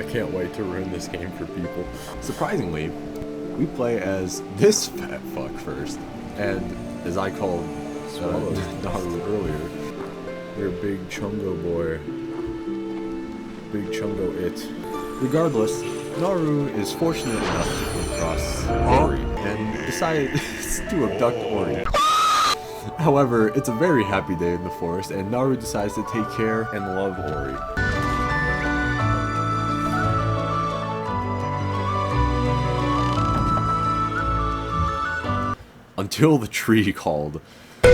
can't wait to ruin this game for people. Surprisingly, we play as this fat fuck first, and as I called Naru earlier, you're a big chungo boy. Big chungo it. Regardless, Naru is fortunate enough to come across Ori and decides to abduct Ori. However, it's a very happy day in the forest, and Naru decides to take care and love Ori. Until the tree called. We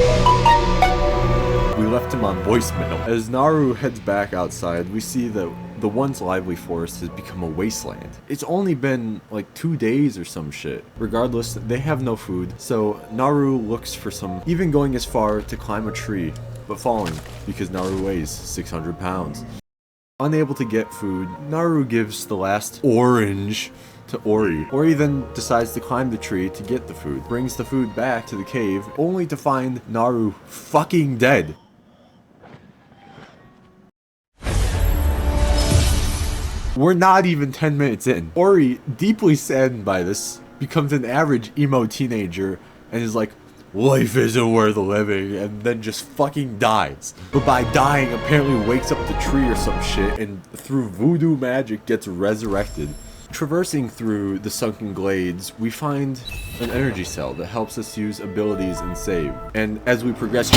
left him on voicemail. As Naru heads back outside, we see that the once lively forest has become a wasteland. It's only been like 2 days or some shit. Regardless, they have no food, so Naru looks for some, even going as far to climb a tree, but falling because Naru weighs 600 pounds. Unable to get food, Naru gives the last orange to Ori. Ori then decides to climb the tree to get the food, brings the food back to the cave, only to find Naru fucking dead. We're not even 10 minutes in. Ori, deeply saddened by this, becomes an average emo teenager and is like, life isn't worth living, and then just fucking dies. But by dying, apparently wakes up the tree or some shit and through voodoo magic gets resurrected. Traversing through the sunken glades, we find an energy cell that helps us use abilities and save. And as we progress,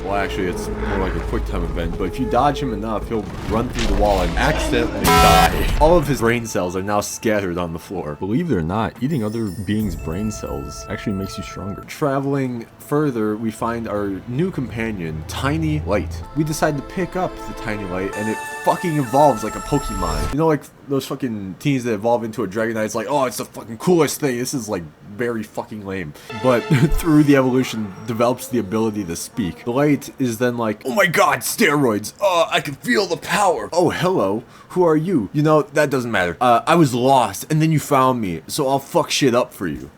well actually it's more like a quick time event, but if you dodge him enough, he'll run through the wall and accidentally die. All of his brain cells are now scattered on the floor. Believe it or not, eating other beings' brain cells actually makes you stronger. Traveling further, we find our new companion, Tiny Light. We decide to pick up the Tiny Light and it fucking evolves like a Pokemon. You know, like those fucking teens that evolve into a Dragonite, it's like, oh, it's the fucking coolest thing. This is like very fucking lame. But through the evolution, develops the ability to speak. The light is then like, oh my god, steroids. Oh, I can feel the power. Oh, hello. Who are you? You know, that doesn't matter. I was lost and then you found me, so I'll fuck shit up for you.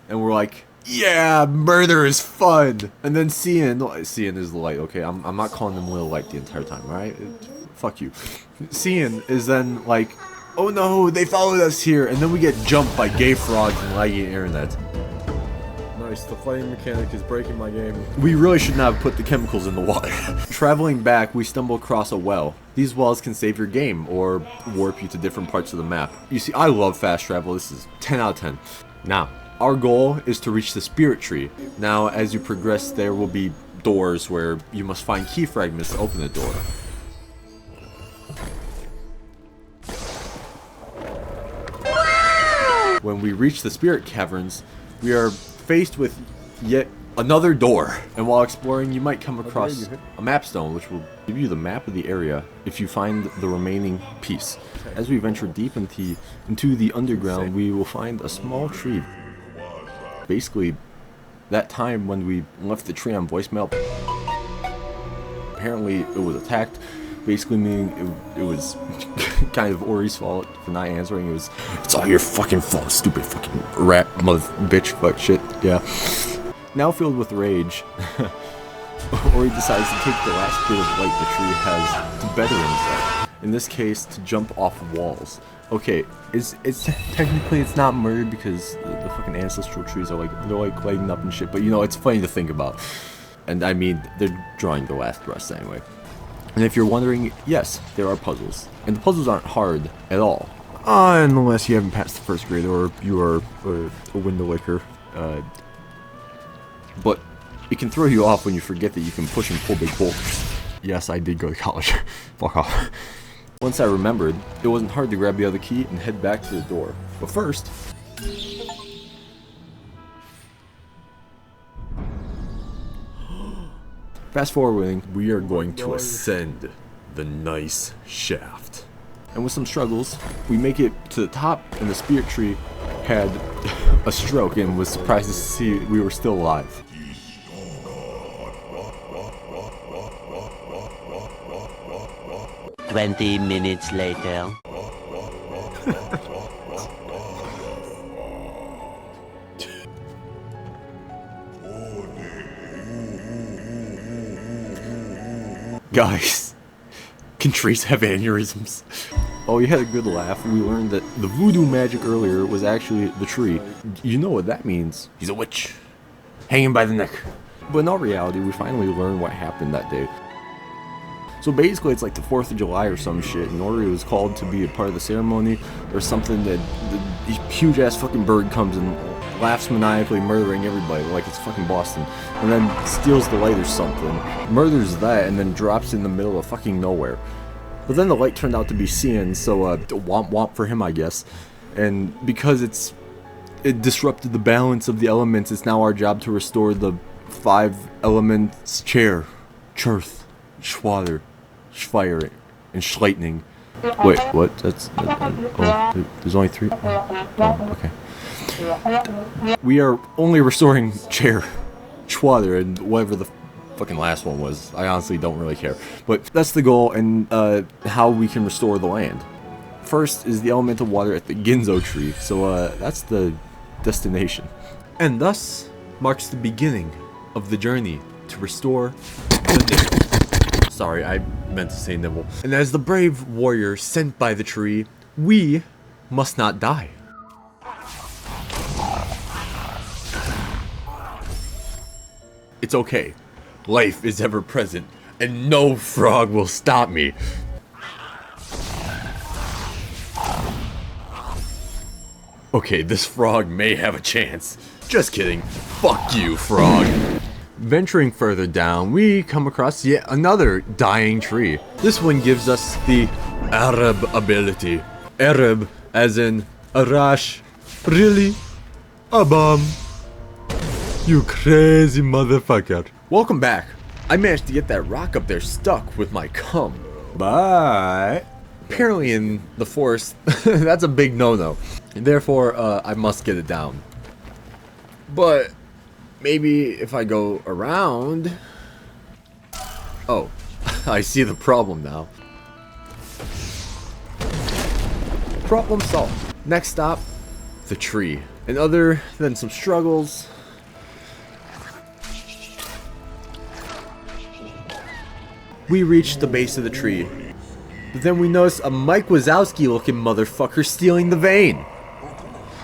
And we're like, yeah, murder is fun. And then Cian is the light. Okay, I'm not calling him Little Light the entire time, right? Fuck you. Cian is then like, oh no, they followed us here, and then we get jumped by gay frogs and laggy internet. Nice, the fighting mechanic is breaking my game. We really should not have put the chemicals in the water. Traveling back, we stumble across a well. These wells can save your game, or warp you to different parts of the map. You see, I love fast travel. This is 10 out of 10. Now, our goal is to reach the spirit tree. Now, as you progress, there will be doors where you must find key fragments to open the door. When we reach the spirit caverns, we are faced with yet another door. And while exploring, you might come across a map stone, which will give you the map of the area if you find the remaining piece. As we venture deep into the underground, we will find a small tree. Basically, that time when we left the tree on voicemail, apparently it was attacked. Basically meaning it was kind of Ori's fault for not answering. It's all your fucking fault, stupid fucking rat, mother, bitch, fuck shit, yeah. Now filled with rage, Ori decides to take the last bit of light the tree has to better himself. In this case, to jump off walls. Okay, it's technically it's not murder because the fucking ancestral trees are they're lighting up and shit, but you know, it's funny to think about. And I mean, they're drawing the last breaths anyway. And if you're wondering, yes, there are puzzles. And the puzzles aren't hard at all. Unless you haven't passed the first grade or you are a window licker. But it can throw you off when you forget that you can push and pull big boulders. Yes, I did go to college. Fuck off. Once I remembered, it wasn't hard to grab the other key and head back to the door. But first... fast forwarding, we are going to ascend the nice shaft. And with some struggles, we make it to the top, and the spirit tree had a stroke and was surprised to see we were still alive. "20 minutes later." Guys, can trees have aneurysms? Oh, you had a good laugh. We learned that the voodoo magic earlier was actually the tree. You know what that means. He's a witch. Hanging by the neck. But in all reality, we finally learned what happened that day. So basically, it's like the 4th of July or some shit, and Ori was called to be a part of the ceremony or something. That the huge-ass fucking bird comes and laughs maniacally, murdering everybody like it's fucking Boston, and then steals the light or something, murders that, and then drops in the middle of fucking nowhere. But then the light turned out to be Cian, so womp womp for him, I guess. And because it disrupted the balance of the elements, it's now our job to restore the 5 elements: chair, churth, schwader, schfire, and schlightning. Wait, what? Oh, there's only 3? Oh, okay. We are only restoring chair, schwader, and whatever the fucking last one was. I honestly don't really care. But that's the goal, and how we can restore the land. First is the elemental water at the Ginzo tree, so that's the destination. And thus marks the beginning of the journey to restore the nibble. Sorry, I meant to say nibble. And as the brave warrior sent by the tree, we must not die. It's okay. Life is ever present, and no frog will stop me. Okay, this frog may have a chance. Just kidding. Fuck you, frog. Venturing further down, we come across yet another dying tree. This one gives us the Arab ability. Arab as in Arash. Really? A bomb. You crazy motherfucker. Welcome back. I managed to get that rock up there stuck with my cum. But apparently in the forest, that's a big no-no. Therefore, I must get it down. But maybe if I go around... Oh, I see the problem now. Problem solved. Next stop, the tree. And other than some struggles, we reached the base of the tree. But then we notice a Mike Wazowski looking motherfucker stealing the vein.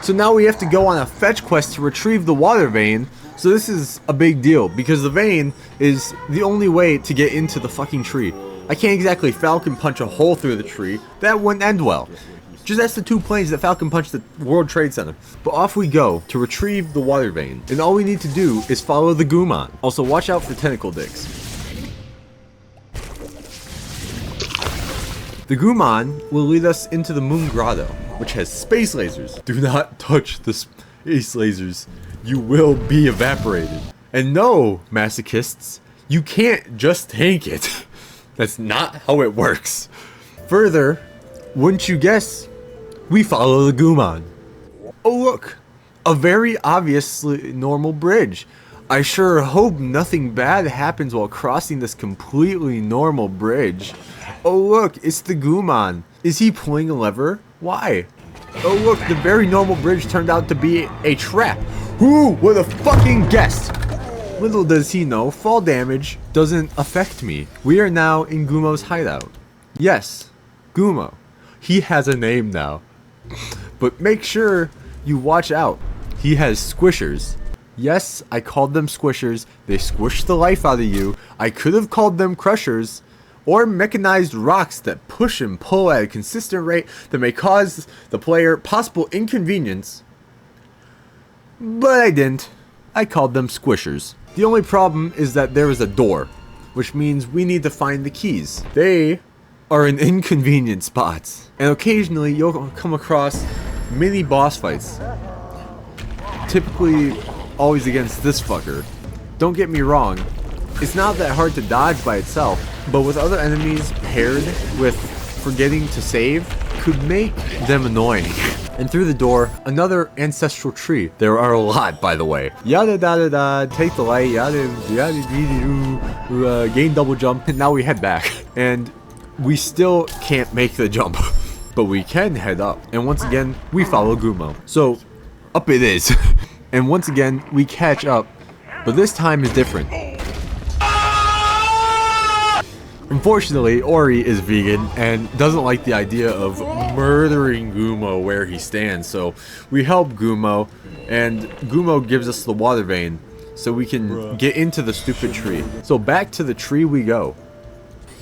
So now we have to go on a fetch quest to retrieve the water vein. So this is a big deal because the vein is the only way to get into the fucking tree. I can't exactly Falcon Punch a hole through the tree. That wouldn't end well. Just ask the 2 planes that Falcon punched the World Trade Center. But off we go to retrieve the water vein. And all we need to do is follow the Gumon. Also watch out for tentacle dicks. The Gumon will lead us into the Moon Grotto, which has space lasers. Do not touch the space lasers. You will be evaporated. And no, masochists, you can't just tank it. That's not how it works. Further, wouldn't you guess, we follow the Gumon. Oh look, a very obviously normal bridge. I sure hope nothing bad happens while crossing this completely normal bridge. Oh look, it's the Gumon. Is he pulling a lever? Why? Oh look, the very normal bridge turned out to be a trap. Who would have fucking guessed? Little does he know, fall damage doesn't affect me. We are now in Gumo's hideout. Yes, Gumo. He has a name now. But make sure you watch out. He has squishers. Yes, I called them squishers. They squish the life out of you. I could have called them crushers. Or mechanized rocks that push and pull at a consistent rate that may cause the player possible inconvenience. But I didn't. I called them squishers. The only problem is that there is a door, which means we need to find the keys. They are in inconvenient spots. And occasionally you'll come across mini boss fights. Typically always against this fucker. Don't get me wrong, it's not that hard to dodge by itself, but with other enemies paired with forgetting to save could make them annoying. And through the door, another ancestral tree. There are a lot, by the way. Yada da da da, take the light, yada yada dee doo, gain double jump, and now we head back. And we still can't make the jump, but we can head up. And once again, we follow Gumo. So, up it is. And once again, we catch up, but this time is different. Unfortunately, Ori is vegan and doesn't like the idea of murdering Gumo where he stands, so we help Gumo, and Gumo gives us the water vein so we can get into the stupid tree. So back to the tree we go.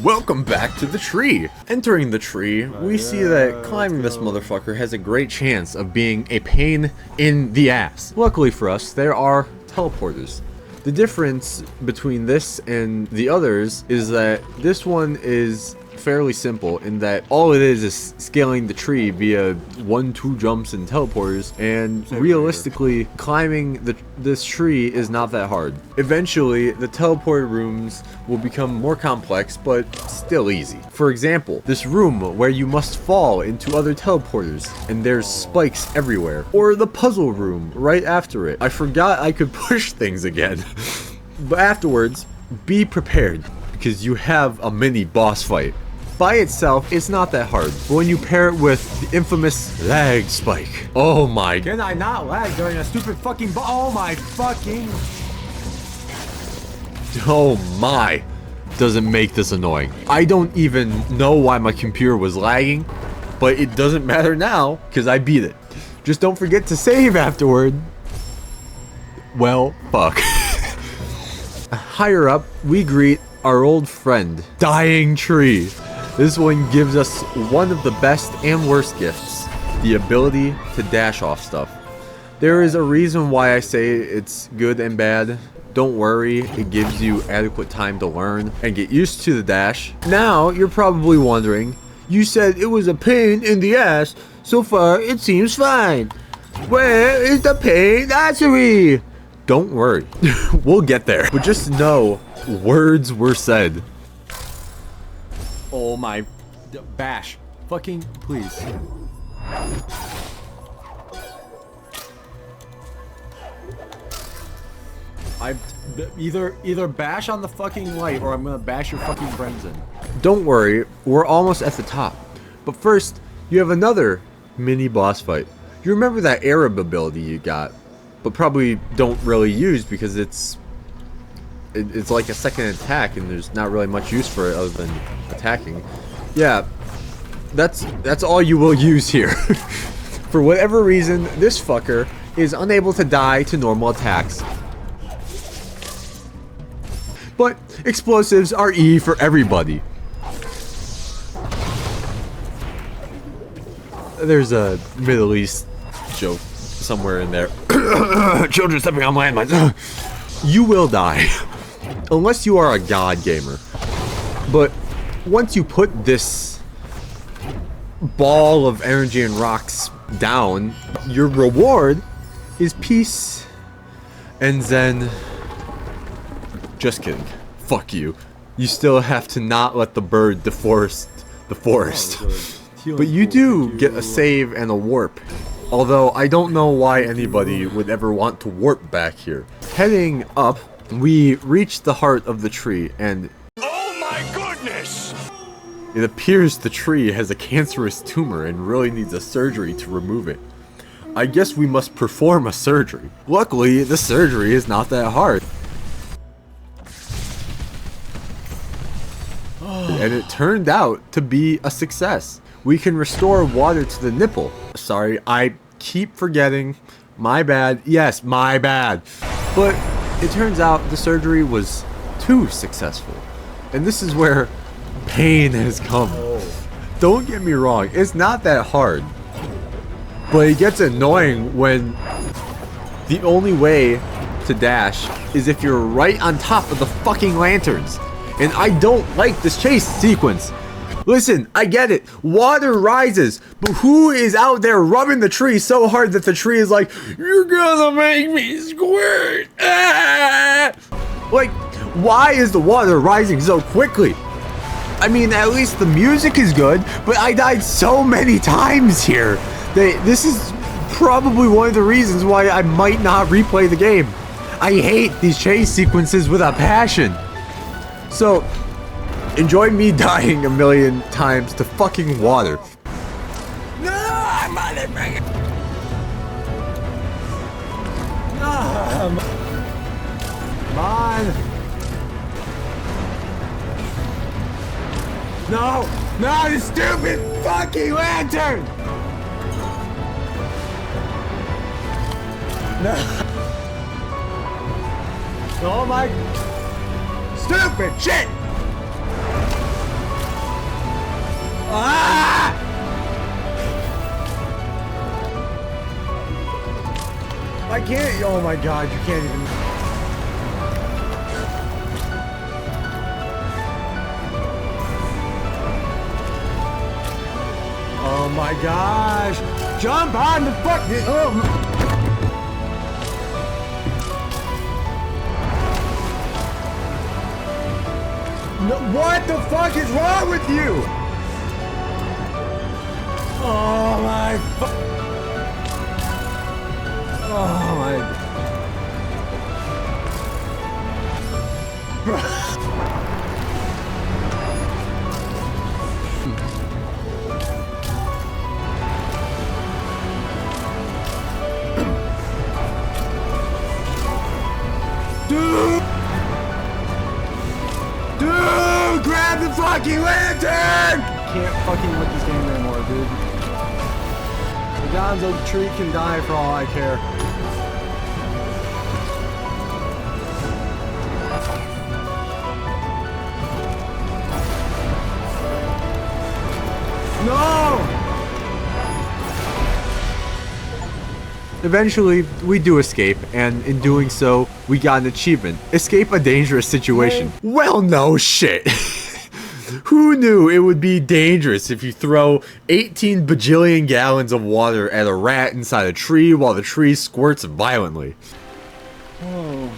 Welcome back to the tree! Entering the tree, we see that climbing this motherfucker has a great chance of being a pain in the ass. Luckily for us, there are teleporters. The difference between this and the others is that this one is fairly simple in that all it is scaling the tree via 1-2 jumps and teleporters, and realistically climbing this tree is not that hard. Eventually the teleport rooms will become more complex but still easy. For example, this room where you must fall into other teleporters and there's spikes everywhere, or the puzzle room right after it. I forgot I could push things again. But afterwards, be prepared because you have a mini boss fight. By itself, it's not that hard, but when you pair it with the infamous lag spike, oh my. Can I not lag during a stupid fucking oh my fucking. Oh my, does it make this annoying. I don't even know why my computer was lagging, but it doesn't matter now because I beat it. Just don't forget to save afterward. Well, fuck. Higher up, we greet our old friend, Dying Tree. This one gives us one of the best and worst gifts, the ability to dash off stuff. There is a reason why I say it's good and bad. Don't worry, it gives you adequate time to learn and get used to the dash. Now, you're probably wondering, you said it was a pain in the ass. So far, it seems fine. Where is the pain-assery? Don't worry, we'll get there. But just know, words were said. Oh my. Bash. Fucking please. Either bash on the fucking light or I'm gonna bash your fucking brains in. Don't worry, we're almost at the top. But first, you have another mini boss fight. You remember that Arab ability you got, but probably don't really use because it's like a second attack and there's not really much use for it other than attacking. Yeah, that's all you will use here. For whatever reason, this fucker is unable to die to normal attacks. But explosives are E for everybody. There's a Middle East joke somewhere in there. Children stepping on landmines. You will die. Unless you are a god gamer. But once you put this ball of energy and rocks down, your reward is peace and zen. Just kidding. Fuck you. You still have to not let the bird deforest the forest. But you do get a save and a warp. Although I don't know why anybody would ever want to warp back here. Heading up, we reach the heart of the tree and Oh my goodness! it appears the tree has a cancerous tumor and really needs a surgery to remove it. I guess we must perform a surgery. Luckily, the surgery is not that hard. And it turned out to be a success. We can restore water to the nipple. Sorry, I keep forgetting. My bad. Yes, my bad. But it turns out the surgery was too successful. And this is where pain has come. Don't get me wrong, it's not that hard. But it gets annoying when the only way to dash is if you're right on top of the fucking lanterns. And I don't like this chase sequence. Listen, I get it. Water rises, but who is out there rubbing the tree so hard that the tree is like, you're gonna make me squirt? Ah! Like, why is the water rising so quickly? I mean, at least the music is good, but I died so many times here. This is probably one of the reasons why I might not replay the game. I hate these chase sequences with a passion. So, enjoy me dying a million times to fucking water. No, motherfucker! Come on. No! No, this stupid fucking lantern! No! Oh my... Stupid shit! Ah! I can't... Oh my god, you can't even... Oh my gosh! Jump on the fuck! Oh. No, what the fuck is wrong with you? Oh my fuck! Oh my... Dude! Dude! Grab the fucking lantern! Can't fucking with this game anymore, dude. The Gonzo tree can die for all I care. No! Eventually, we do escape, and in doing so, we got an achievement. Escape a dangerous situation. Well, no shit. Who knew it would be dangerous if you throw 18 bajillion gallons of water at a rat inside a tree while the tree squirts violently? Oh.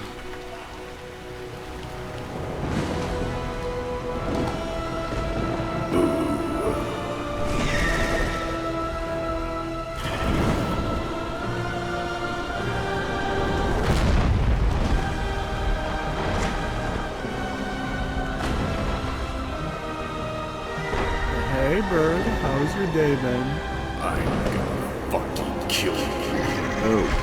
Hey, bird, how's your day been? I'm gonna fucking kill you. Oh.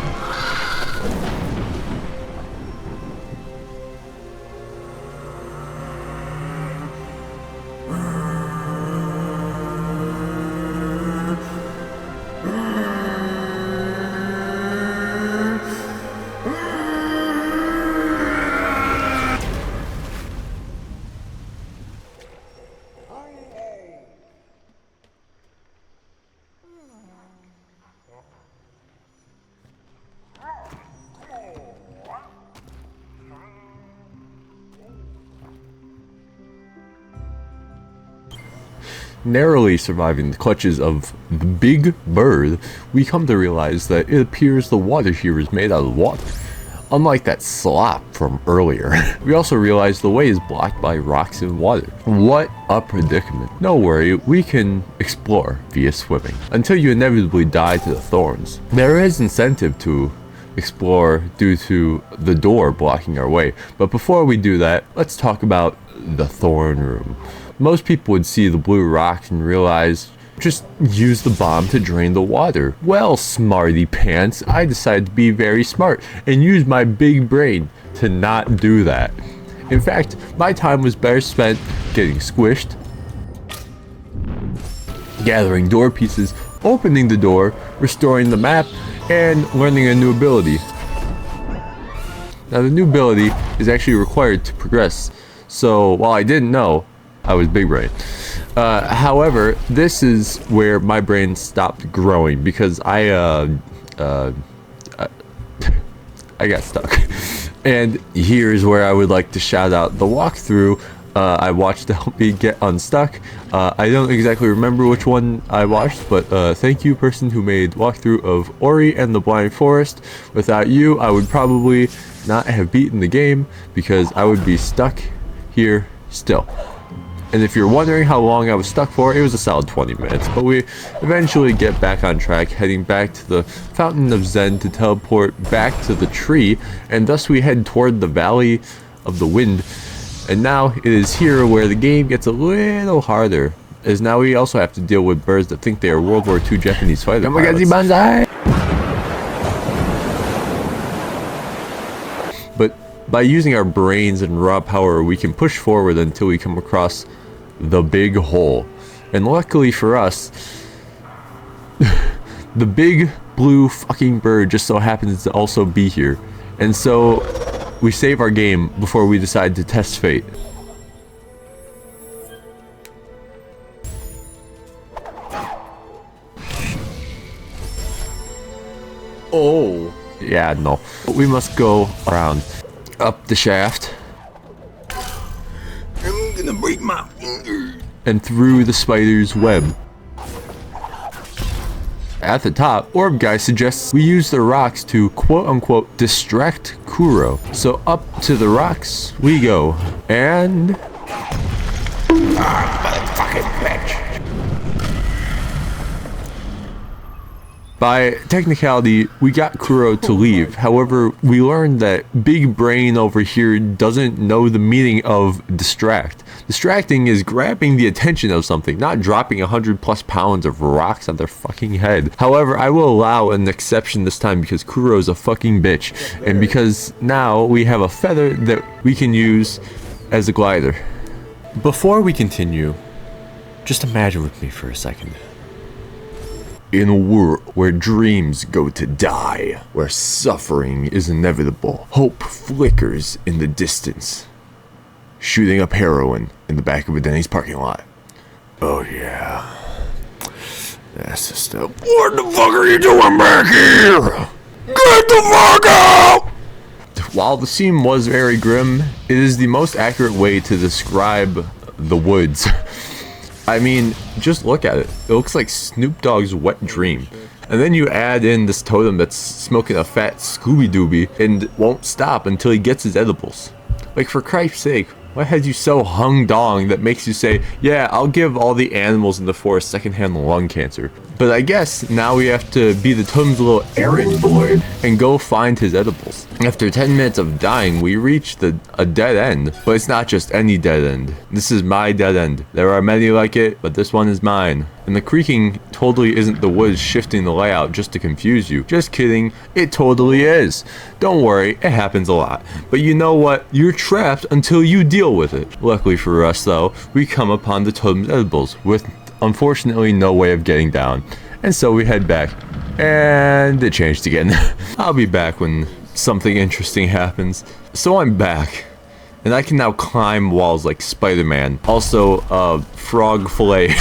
Narrowly surviving the clutches of the big bird, we come to realize that it appears the water here is made out of water, unlike that slop from earlier. We also realize the way is blocked by rocks and water. What a predicament. No worry, we can explore via swimming, until you inevitably die to the thorns. There is incentive to explore due to the door blocking our way, but before we do that, let's talk about the thorn room. Most people would see the blue rocks and realize, just use the bomb to drain the water. Well, smarty pants, I decided to be very smart and use my big brain to not do that. In fact, my time was better spent getting squished, gathering door pieces, opening the door, restoring the map, and learning a new ability. Now, the new ability is actually required to progress, so while I didn't know, I was big brain. However, this is where my brain stopped growing because I got stuck. And here's where I would like to shout out the walkthrough I watched to help me get unstuck. I don't exactly remember which one I watched, but thank you, person who made walkthrough of Ori and the Blind Forest. Without you, I would probably not have beaten the game because I would be stuck here still. And if you're wondering how long I was stuck for, it was a solid 20 minutes, but we eventually get back on track, heading back to the Fountain of Zen to teleport back to the tree, and thus we head toward the Valley of the Wind. And now it is here where the game gets a little harder, as now we also have to deal with birds that think they are World War II Japanese fighter pilots. But by using our brains and raw power, we can push forward until we come across the big hole. And luckily for us, the big blue fucking bird just so happens to also be here. And so we save our game before we decide to test fate. Oh. Yeah, no. We must go around up the shaft. I'm gonna break my finger. And through the spider's web. At the top, Orb Guy suggests we use the rocks to quote-unquote distract Kuro. So up to the rocks we go. And... Motherfucking bitch. by technicality, we got Kuro to leave. However, we learned that Big Brain over here doesn't know the meaning of distract. Distracting is grabbing the attention of something, not dropping 100+ pounds of rocks on their fucking head. However, I will allow an exception this time because Kuro's a fucking bitch. And because now we have a feather that we can use as a glider. Before we continue, just imagine with me for a second. In a world where dreams go to die, where suffering is inevitable, hope flickers in the distance. Shooting up heroin in the back of a Denny's parking lot. Oh yeah. That's the stuff. What the fuck are you doing back here? Get the fuck out! While the scene was very grim, it is the most accurate way to describe the woods. I mean, just look at it. It looks like Snoop Dogg's wet dream. And then you add in this totem that's smoking a fat Scooby-Dooby and won't stop until he gets his edibles. Like, for Christ's sake, what has you so hung dong that makes you say, yeah, I'll give all the animals in the forest secondhand lung cancer? But I guess now we have to be the totem's little errand boy and go find his edibles. After 10 minutes of dying, we reach a dead end. But it's not just any dead end. This is my dead end. There are many like it, but this one is mine. And the creaking totally isn't the woods shifting the layout just to confuse you. Just kidding, it totally is. Don't worry, it happens a lot. But you know what? You're trapped until you deal with it. Luckily for us though, we come upon the totem's edibles with unfortunately no way of getting down. And so we head back. And it changed again. I'll be back when something interesting happens. So I'm back. And I can now climb walls like Spider-Man. Also, frog fillet.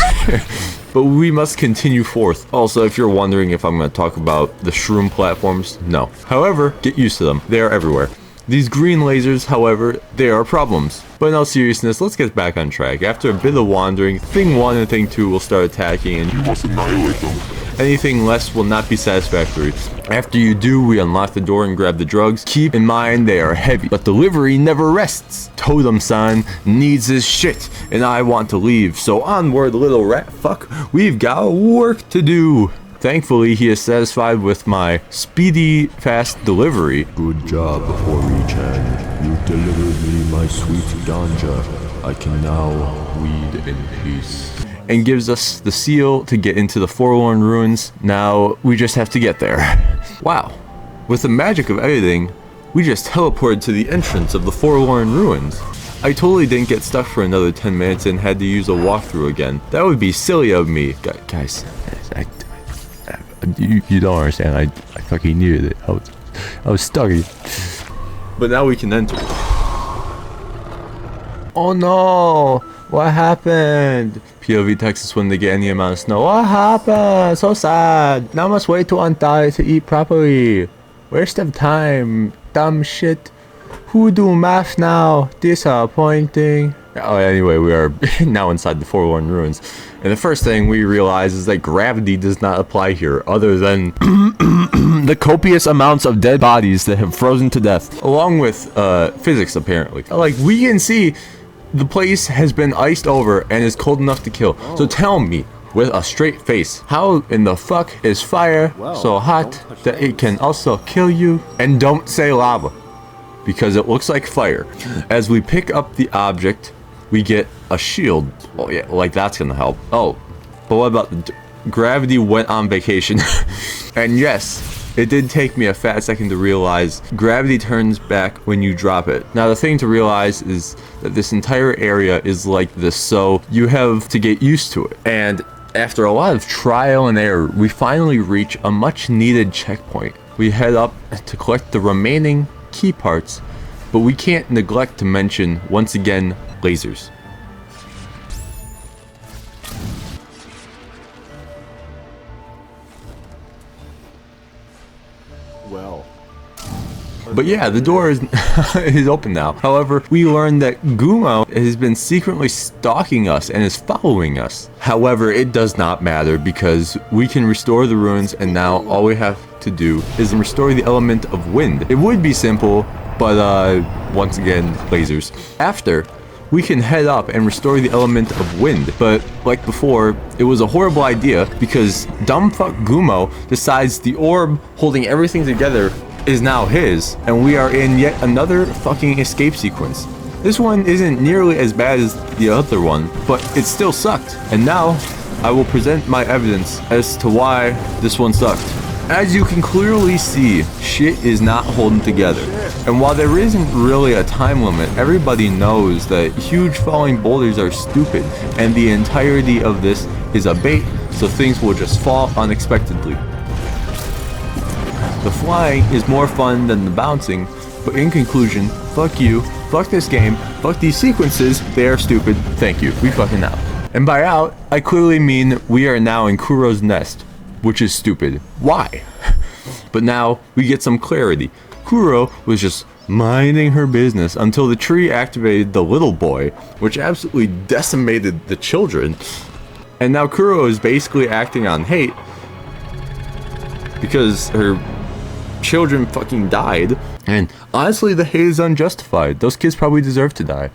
But we must continue forth. Also, if you're wondering if I'm going to talk about the shroom platforms, no. However, get used to them. They are everywhere. These green lasers, however, they are problems. But in all seriousness, let's get back on track. After a bit of wandering, Thing 1 and Thing 2 will start attacking and you must annihilate them. Anything less will not be satisfactory. After you do, we unlock the door and grab the drugs. Keep in mind they are heavy, but delivery never rests. Totem-san needs his shit, and I want to leave. So onward, little rat fuck. We've got work to do. Thankfully, he is satisfied with my speedy, fast delivery. Good job, Ori-chan. You delivered me my sweet ganja. I can now weed in peace. And gives us the seal to get into the Forlorn Ruins. Now, we just have to get there. Wow. With the magic of editing, we just teleported to the entrance of the Forlorn Ruins. I totally didn't get stuck for another 10 minutes and had to use a walkthrough again. That would be silly of me. Guys, you don't understand. I fucking needed it. I was stuck. But now we can enter. Oh no! What happened? POV Texas when they get any amount of snow. What happened? So sad. Now I must wait till untie to eat properly. Waste of time. Dumb shit. Who do math now? Disappointing. Oh, anyway, we are now inside the Forlorn Ruins. And the first thing we realize is that gravity does not apply here, other than the copious amounts of dead bodies that have frozen to death, along with physics, apparently. Like, we can see the place has been iced over and is cold enough to kill. So tell me, with a straight face, how in the fuck is fire so hot that it can also kill you? And don't say lava, because it looks like fire. As we pick up the object, we get a shield. Oh yeah, like that's gonna help. Oh, but what about gravity went on vacation? And yes, it did take me a fat second to realize gravity turns back when you drop it. Now the thing to realize is that this entire area is like this, so you have to get used to it. And after a lot of trial and error, we finally reach a much needed checkpoint. We head up to collect the remaining key parts, but we can't neglect to mention once again lasers. Well. But yeah, the door is, is open now. However, we learned that Gumo has been secretly stalking us and is following us. However, it does not matter because we can restore the ruins, and now all we have to do is restore the element of wind. It would be simple, but once again, lasers. After, we can head up and restore the element of wind. But like before, it was a horrible idea because dumbfuck Gumo decides the orb holding everything together is now his, and we are in yet another fucking escape sequence. This one isn't nearly as bad as the other one, but it still sucked. And now, I will present my evidence as to why this one sucked. As you can clearly see, shit is not holding together. And while there isn't really a time limit, everybody knows that huge falling boulders are stupid, and the entirety of this is a bait, so things will just fall unexpectedly. The flying is more fun than the bouncing, but in conclusion, fuck you, fuck this game, fuck these sequences, they are stupid, thank you, we fucking out. And by out, I clearly mean we are now in Kuro's nest, which is stupid. Why? But now, we get some clarity. Kuro was just minding her business until the tree activated the little boy, which absolutely decimated the children. And now Kuro is basically acting on hate because her children fucking died. And honestly, the hate is unjustified. Those kids probably deserve to die.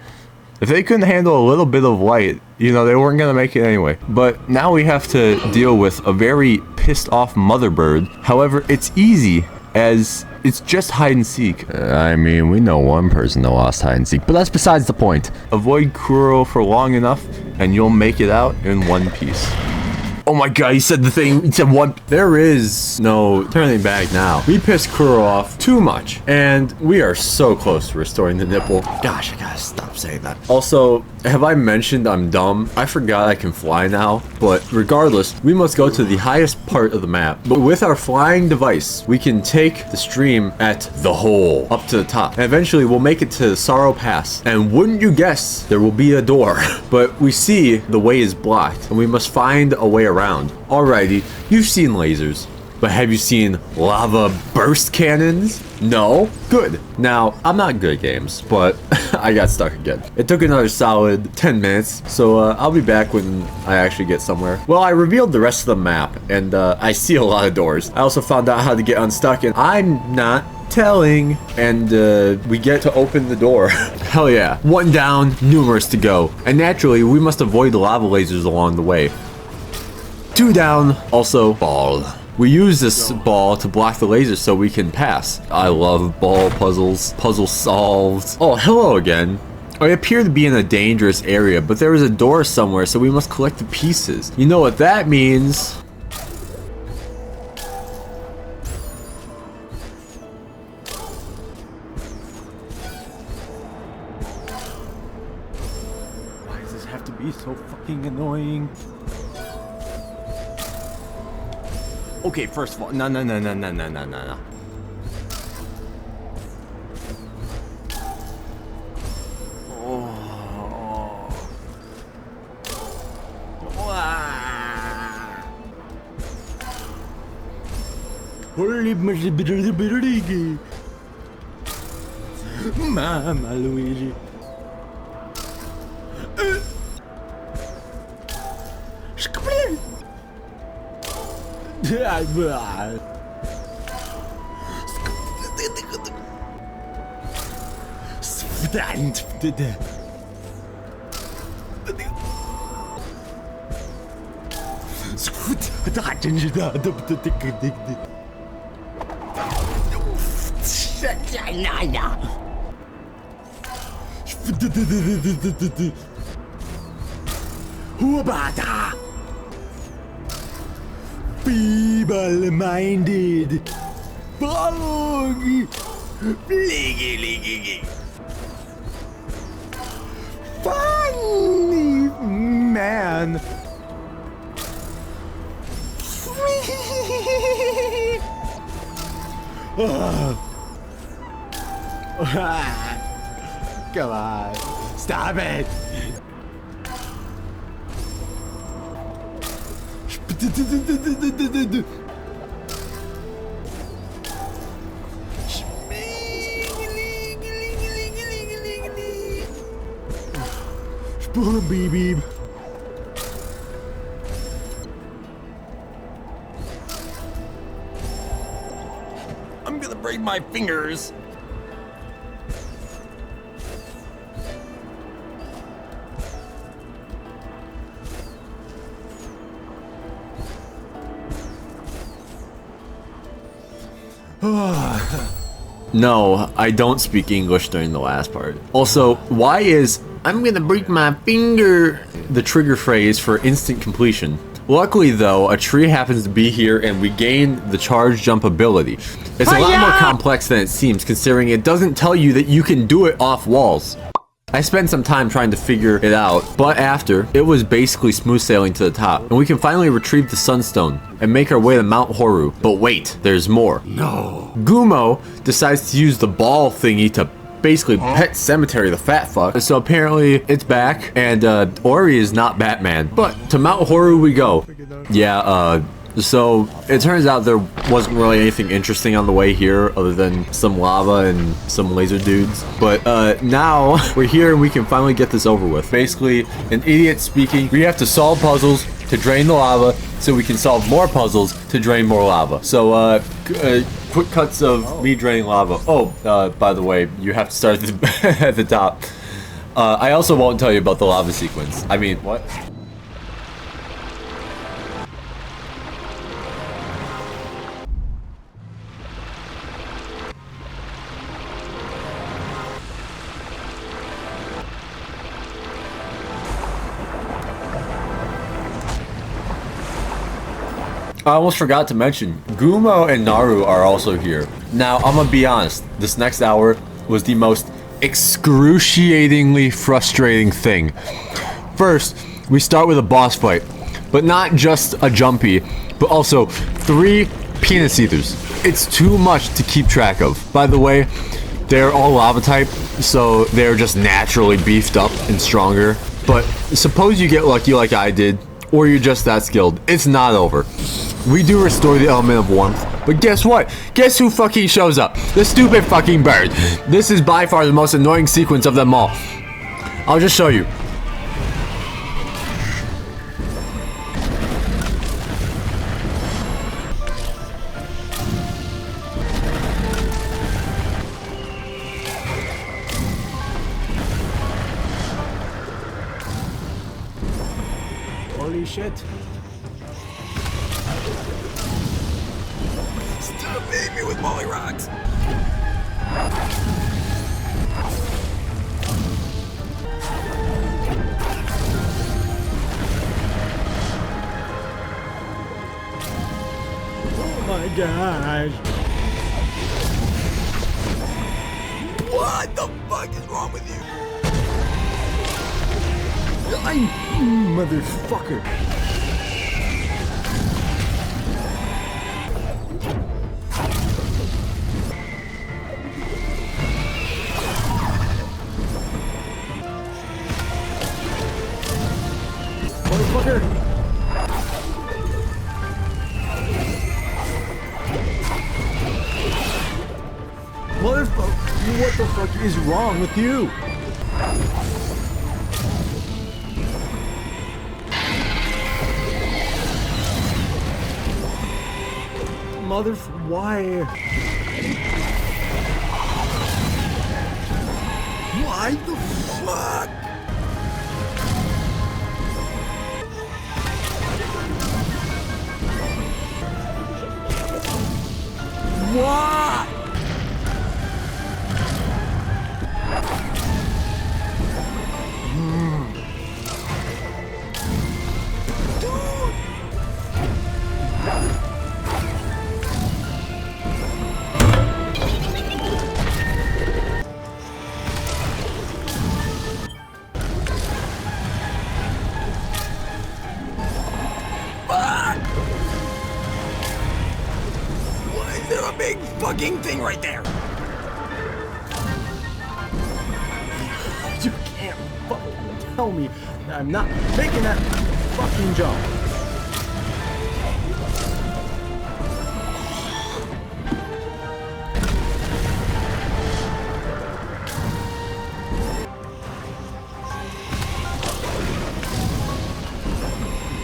If they couldn't handle a little bit of light, you know, they weren't gonna make it anyway. But now we have to deal with a very pissed off mother bird. However, it's easy as it's just hide and seek. I mean, we know one person that lost hide and seek, but that's besides the point. Avoid Kuro for long enough and you'll make it out in one piece. Oh my god, he said the thing, he said one. There is no turning back now. We pissed Kuro off too much, and we are so close to restoring the nipple. Gosh, I gotta stop saying that. Also, have I mentioned I'm dumb? I forgot I can fly now, but regardless, we must go to the highest part of the map. But with our flying device, we can take the stream at the hole up to the top, and eventually we'll make it to Sorrow Pass. And wouldn't you guess, there will be a door. But we see the way is blocked, and we must find a way around. Alrighty, you've seen lasers, but have you seen lava burst cannons? No? Good. Now, I'm not good at games, but I got stuck again. It took another solid 10 minutes, so I'll be back when I actually get somewhere. Well, I revealed the rest of the map, and I see a lot of doors. I also found out how to get unstuck, and I'm not telling. And we get to open the door. Hell yeah. One down, numerous to go. And naturally, we must avoid the lava lasers along the way. Two down, also ball. We use this ball to block the lasers so we can pass. I love ball puzzles. Puzzle solved. Oh, hello again. I appear to be in a dangerous area, but there is a door somewhere, so we must collect the pieces. You know what that means? Why does this have to be so fucking annoying? Okay, first of all, no. Mama Luigi. Feeble-minded. Funny man. Come on. Stop it. Beep beep. I'm gonna break my fingers. No, I don't speak English during the last part. Also, why is "I'm gonna break my finger" the trigger phrase for instant completion? Luckily though, a tree happens to be here and we gain the charge jump ability. It's a lot more complex than it seems, considering it doesn't tell you that you can do it off walls. I spent some time trying to figure it out, but after, it was basically smooth sailing to the top, and we can finally retrieve the Sunstone and make our way to Mount Horu. But wait, there's more. No. Gumo decides to use the ball thingy to basically pet Cemetery the fat fuck. So apparently it's back, and Ori is not Batman. But to Mount Horu we go. Yeah, so it turns out there wasn't really anything interesting on the way here other than some lava and some laser dudes. But now we're here and we can finally get this over with. Basically, an idiot speaking, we have to solve puzzles to drain the lava so we can solve more puzzles to drain more lava. So quick cuts of me draining lava. Oh, by the way, you have to start at the top. I also won't tell you about the lava sequence. I mean, what? I almost forgot to mention, Gumo and Naru are also here. Now, I'm gonna be honest, this next hour was the most excruciatingly frustrating thing. First, we start with a boss fight, but not just a jumpy, but also 3 penis eaters. It's too much to keep track of. By the way, they're all lava type, so they're just naturally beefed up and stronger. But suppose you get lucky like I did, or you're just that skilled, it's not over. We do restore the element of warmth, but guess what? Guess who fucking shows up? The stupid fucking bird. This is by far the most annoying sequence of them all. I'll just show you. Holy shit. Stop hitting me with molly rocks. Oh my gosh. What the fuck is wrong with you? Motherfucker. Motherfucker. Motherfucker. What the fuck is wrong with you? Why? Why the fuck? What? big fucking thing right there. You can't fucking tell me that I'm not making that fucking jump.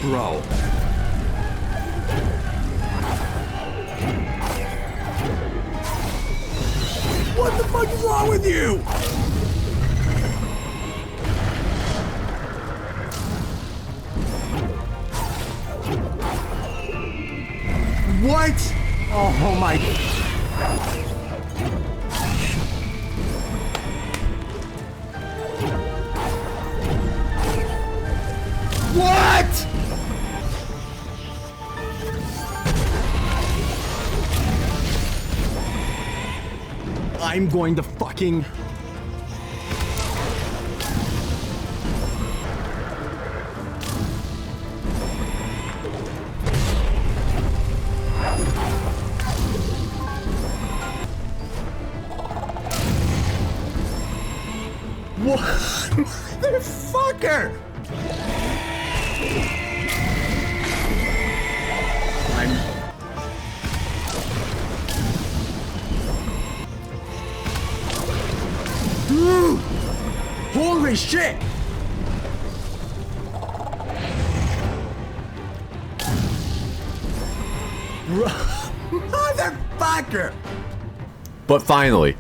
Bro. What the fuck is wrong with you? What? Oh my. What? I'm going to fucking... What? Motherfucker! Dude! Holy shit! Motherfucker! But finally,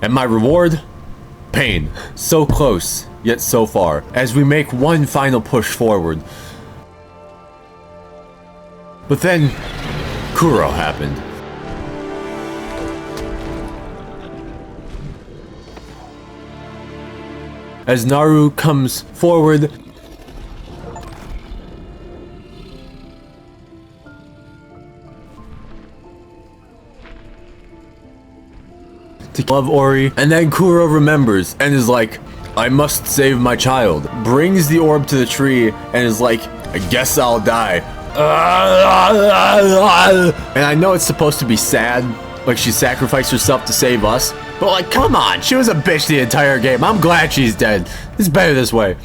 and my reward? Pain. So close, yet so far, as we make one final push forward. But then, Kuro happened. As Naru comes forward, to love Ori, and then Kuro remembers and is like, I must save my child. Brings the orb to the tree and is like, I guess I'll die. And I know it's supposed to be sad, like she sacrificed herself to save us, but like, come on, she was a bitch the entire game. I'm glad she's dead. It's better this way.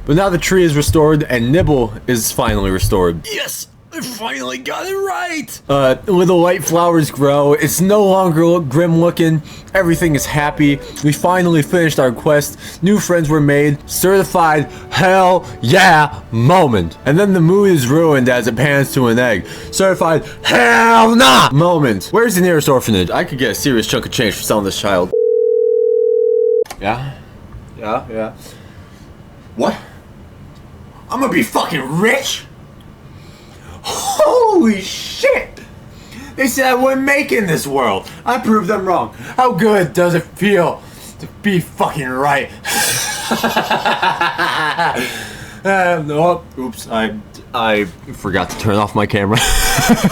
But now the tree is restored and Nibble is finally restored. Yes! I finally got it right! Little light flowers grow. It's no longer grim looking. Everything is happy. We finally finished our quest. New friends were made. Certified hell yeah moment. And then the mood is ruined as it pans to an egg. Certified hell nah moment. Where's the nearest orphanage? I could get a serious chunk of change for selling this child. Yeah? Yeah? What? I'm gonna be fucking rich? Holy shit! They said I wouldn't make it in this world. I proved them wrong. How good does it feel to be fucking right? Oh, oops, I forgot to turn off my camera.